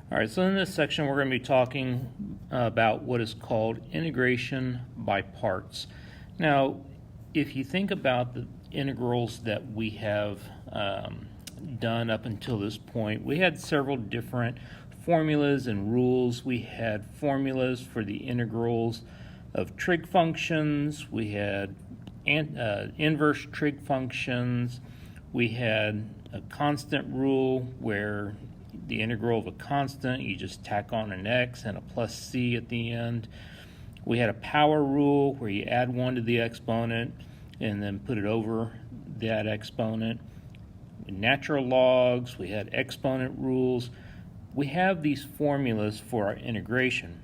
All right, so in this section we're going to be talking about what is called integration by parts. Now, if you think about the integrals that we have done up until this point, we had several different formulas and rules. We had formulas for the integrals of trig functions. We had inverse trig functions. We had a constant rule where the integral of a constant, you just tack on an x and a plus c at the end. We had a power rule where you add 1 to the exponent and then put it over that exponent. Natural logs, we had exponent rules. We have these formulas for our integration.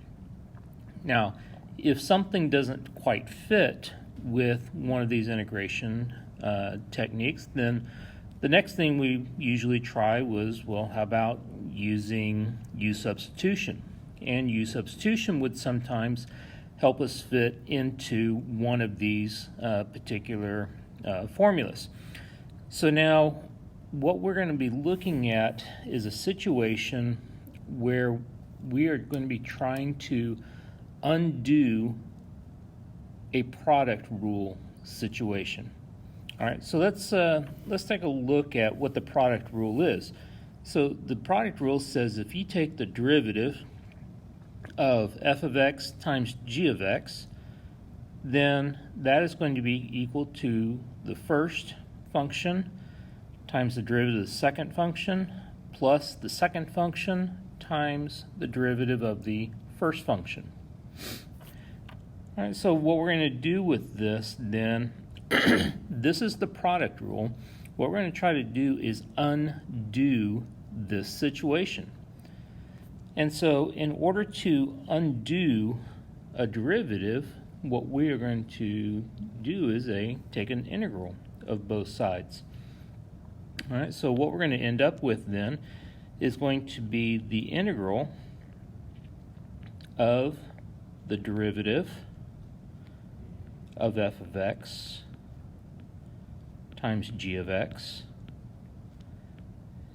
Now, if something doesn't quite fit with one of these integration techniques, then the next thing we usually try was, well, how about using U substitution? And U substitution would sometimes help us fit into one of these particular formulas. So now what we're going to be looking at is a situation where we are going to be trying to undo a product rule situation. All right, so let's take a look at what the product rule is. So the product rule says if you take the derivative of f of x times g of x, then that is going to be equal to the first function times the derivative of the second function plus the second function times the derivative of the first function. All right, so what we're going to do with this then, this is the product rule. What we're going to try to do is undo this situation. And so in order to undo a derivative, what we are going to do is take an integral of both sides. All right, so what we're going to end up with then is going to be the integral of the derivative of f of x times g of x,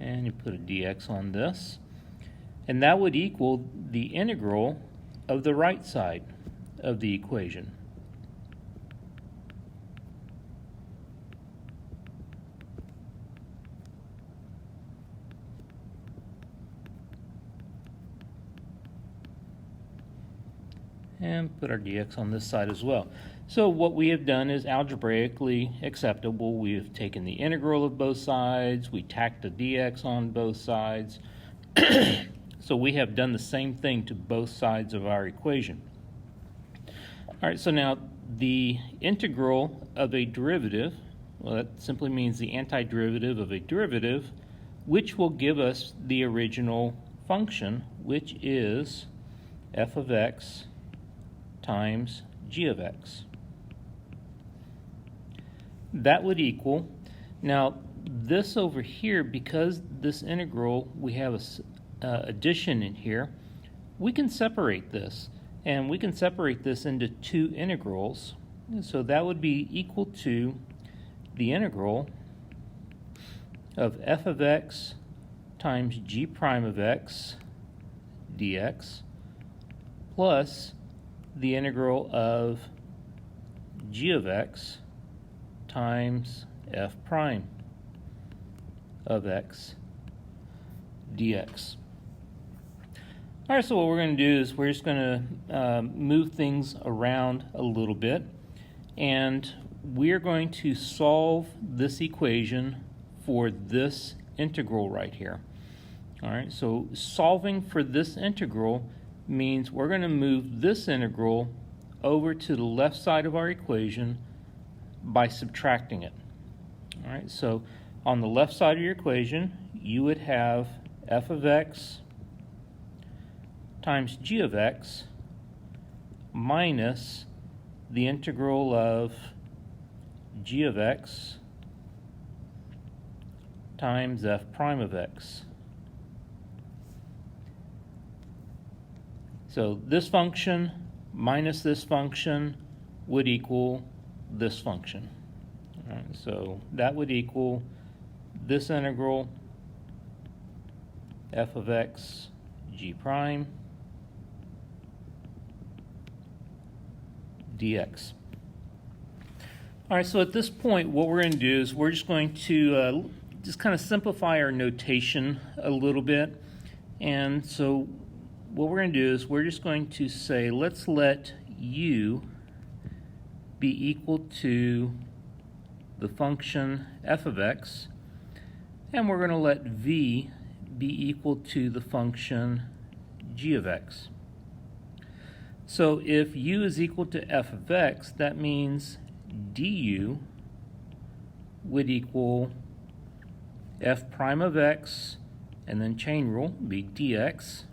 and you put a dx on this, and that would equal the integral of the right side of the equation. And put our dx on this side as well. So what we have done is algebraically acceptable. We have taken the integral of both sides, we tacked a dx on both sides. So we have done the same thing to both sides of our equation. All right, so now the integral of a derivative, well, that simply means the antiderivative of a derivative, which will give us the original function, which is f of x times g of x. That would equal, now this over here, because this integral, we have a addition in here, we can separate this. And we can separate this into two integrals. So that would be equal to the integral of f of x times g prime of x dx plus the integral of g of x times f prime of x dx. All right, so what we're going to do is we're just going to move things around a little bit, and we're going to solve this equation for this integral right here. All right, so solving for this integral means we're going to move this integral over to the left side of our equation by subtracting it. All right, so on the left side of your equation, you would have f of x times g of x minus the integral of g of x times f prime of x. So this function minus this function would equal this function. All right, so that would equal this integral f of x g prime dx. All right, so at this point, what we're going to do is we're just going to just kind of simplify our notation a little bit. And so what we're going to do is we're just going to say, let's let u be equal to the function f of x, and we're going to let v be equal to the function g of x. So if u is equal to f of x, that means du would equal f prime of x, and then chain rule be dx,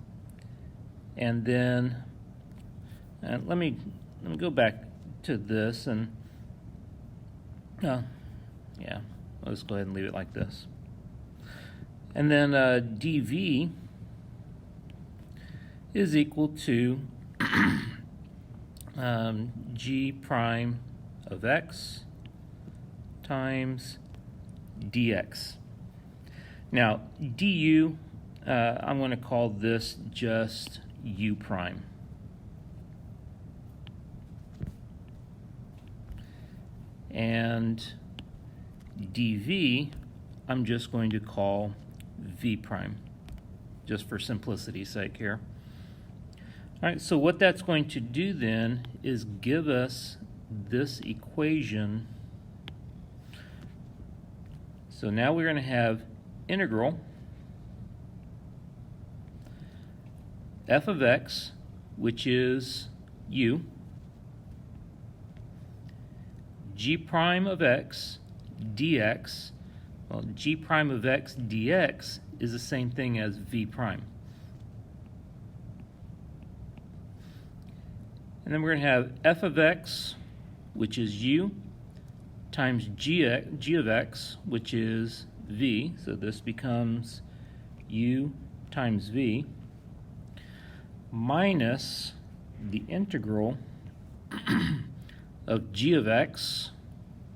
and then let me go back to this, and yeah, let's go ahead and leave it like this. And then dv is equal to g prime of x times dx. Now du, I'm going to call this just u prime. And dv, I'm just going to call v prime, just for simplicity's sake here. All right, so what that's going to do then is give us this equation. So now we're going to have integral f of x, which is u, g prime of x dx. Well, g prime of x dx is the same thing as v prime. And then we're going to have f of x, which is u, times g of x, which is v. So this becomes u times v, minus the integral of g of x,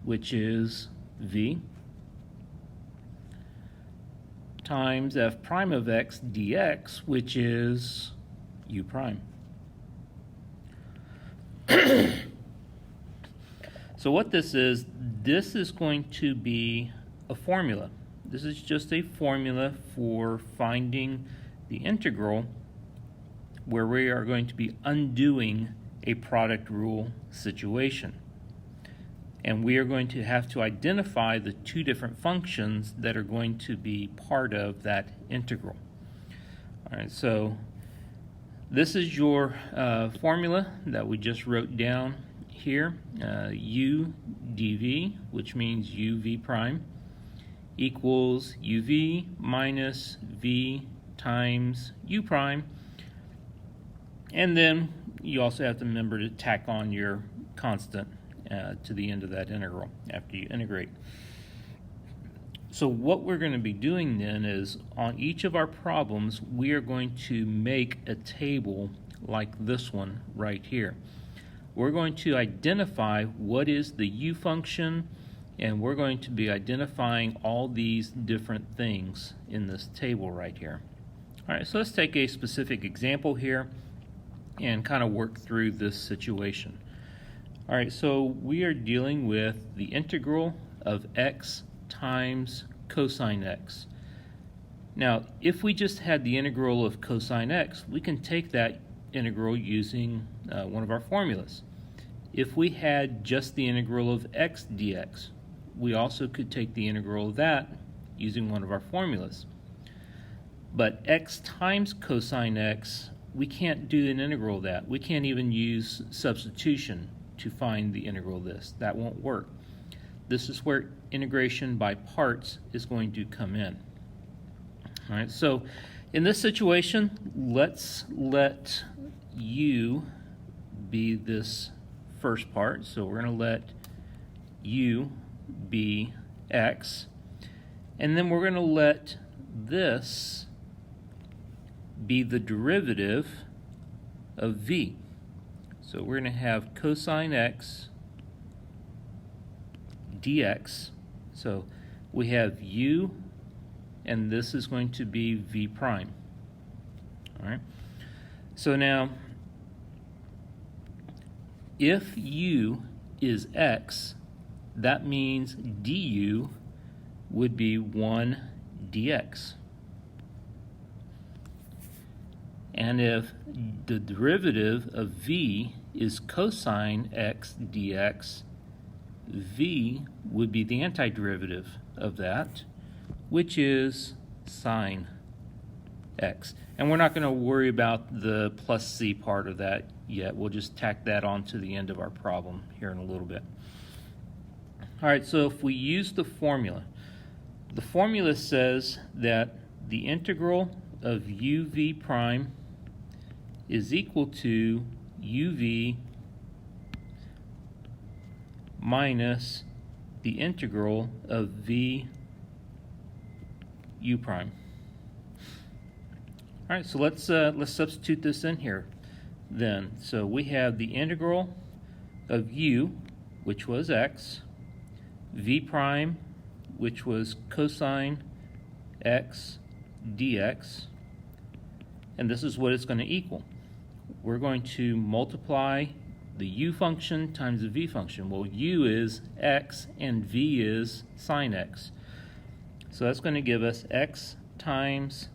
which is v, times f prime of x dx, which is u prime. So what this is going to be a formula. This is just a formula for finding the integral where we are going to be undoing a product rule situation. And we are going to have to identify the two different functions that are going to be part of that integral. All right, so this is your formula that we just wrote down here. U dv, which means uv prime, equals uv minus v times u prime. And then you also have to remember to tack on your constant to the end of that integral after you integrate. So what we're going to be doing then is on each of our problems, we are going to make a table like this one right here. We're going to identify what is the u function, and we're going to be identifying all these different things in this table right here. All right, so let's take a specific example here and kind of work through this situation. All right, so we are dealing with the integral of x times cosine x. Now, if we just had the integral of cosine x, we can take that integral using one of our formulas. If we had just the integral of x dx, we also could take the integral of that using one of our formulas. But x times cosine x, we can't do an integral of that. We can't even use substitution to find the integral of this. That won't work. This is where integration by parts is going to come in. All right, so in this situation, let's let u be this first part. So we're going to let u be x, and then we're going to let this be the derivative of v. So we're going to have cosine x dx. So we have u, and this is going to be v prime. All right. So now, if u is x, that means du would be 1 dx. And if the derivative of v is cosine x dx, v would be the antiderivative of that, which is sine x. And we're not going to worry about the plus c part of that yet. We'll just tack that on to the end of our problem here in a little bit. All right, so if we use the formula says that the integral of uv prime is equal to uv minus the integral of v u prime. All right, so let's substitute this in here then. So we have the integral of u, which was x, v prime, which was cosine x dx, and this is what it's going to equal. We're going to multiply the u function times the v function. Well, u is x and v is sine x. So that's going to give us x times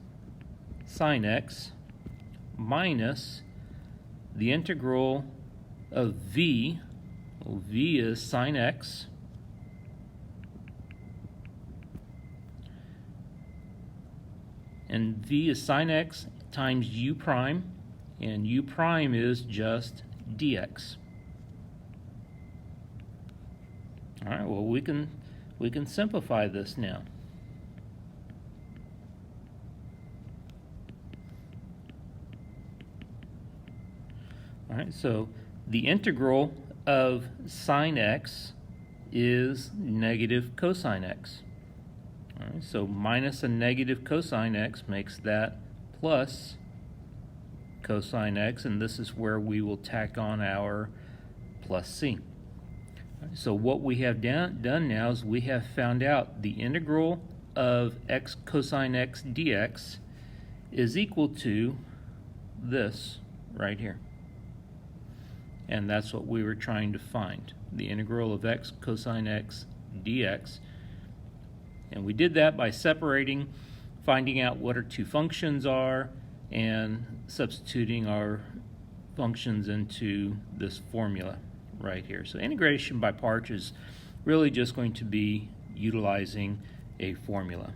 sine x minus the integral of v. Well, v is sine x and v is sine x times u prime, and u prime is just dx. All right, well, we can simplify this now. All right, so the integral of sine x is negative cosine x. All right, so minus a negative cosine x makes that plus cosine x, and this is where we will tack on our plus c. All right, so what we have done now is we have found out the integral of x cosine x dx is equal to this right here. And that's what we were trying to find, the integral of x cosine x dx. And we did that by separating, finding out what our two functions are, and substituting our functions into this formula right here. So integration by parts is really just going to be utilizing a formula.